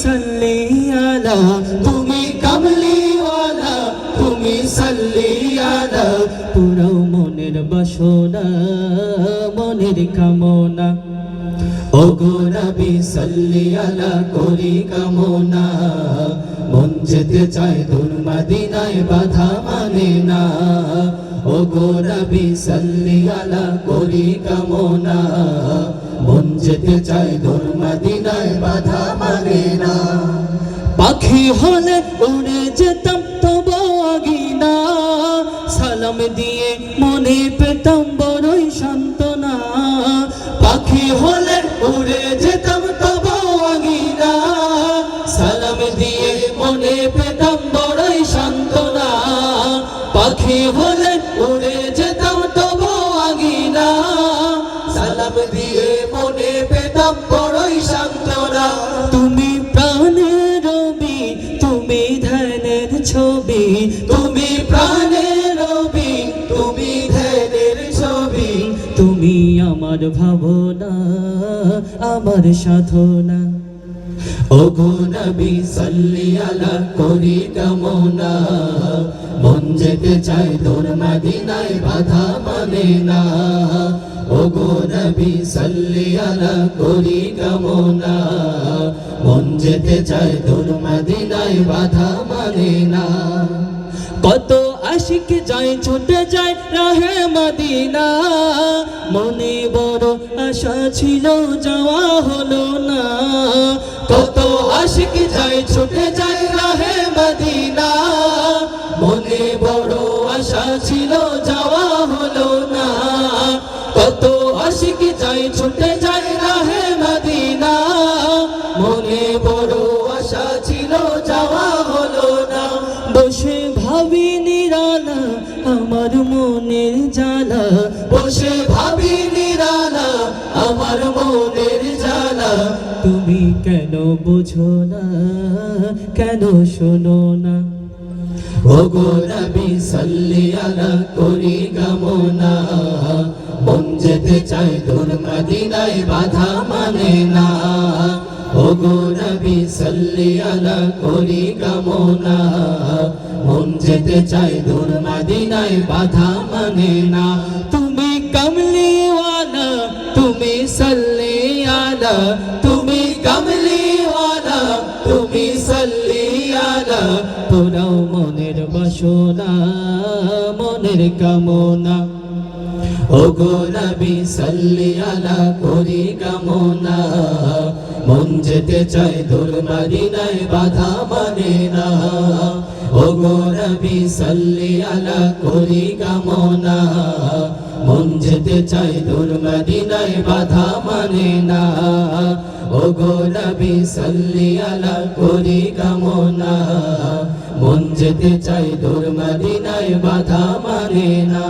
সাল্লি আলা, তুমি কামলিওয়ালা, তুমি সাল্লি আলা। পুরাও মনের বাসনা, মনের কামনা। ওগো নবী সাল্লি আলা, করি কামনা। মন যেতে চায় দূর মদিনায়, বাধা মানে না। ওগো নবী সাল্লি আলা, করি কামনা। মন যেতে চায় দূর মদিনায়, বাধা মানে না। পাখি হলে উড়ে যেতাম তবু আগিনা, সালাম দিয়ে মনে পেতাম বড়ই সান্ত্বনা। পাখি হলে উড়ে যেতাম তবু আগিনা, সালাম দিয়ে মনে পেতাম বড়ই সান্ত্বনা। পাখি হলে উড়ে যেতাম তবু আগিনা, সালাম দিয়ে মনে পেতাম বড়ই সান্ত্বনা। তুমি প্রাণের রবি, তুমি ধ্যানের ছবি, তুমি প্রাণের রবি, তুমি ধ্যানের ছবি। তুমি আমার ভাবনা, আমার সাধনা। ওগো নবী সাল্লি আলা, করি কামনা। মন যেতে চায় দূর মদিনায়, বাধা মানে না। ওগো নবী সাল্লি আলা, করি কামনা। মন যেতে চায় দূর মদিনায়, বাধা মানে না। কত আশিক যায় ছুটে যায় রাহে মদিনা, মনে বড় আশা ছিল যাওয়া হলো না। কত আশিক যায় ছুটে যায় রাহে মদিনা, মনে বড় আশা ছিল যাওয়া হলো না। কত আশিক যায় ছুটে যায় রাহে মদিনা, মনে বড় আশা ছিল যাওয়া হলো না। বসে ভাবি নিরালা আমার মনের জ্বালা, বসে ভাবি নিরালা আমার মনের জ্বালা। তুমি কেন বুঝো না, কেন শোনো না। ওগো নবী সাল্লি আলা, করি কামনা। মন যেতে চায় দূর মদিনায়, বাধা মানে না। ওগো নবী সাল্লি আলা, করি কামনা। মন যেতে চায় দূর মদিনায়, বাধা মানে না। তুমি কামলিওয়ালা, তুমি সাল্লি আলা, তুমি কামলিওয়ালা, তুমি সাল্লি আলা। পুরাও মনের বাসনা, মনের কামনা। ওগো নবী সাল্লি আলা, করি কামনা। মন যেতে চায় দূর মদিনায়, বাধা মানে না। ওগো নবী সাল্লি আলা, করি কামনা। মন যেতে চায় দূর মদিনায়, বাধা মানে না। ওগো নবী সাল্লি আলা, করি কামনা। মন যেতে চায় দূর মদিনায়, বাধা মানে না।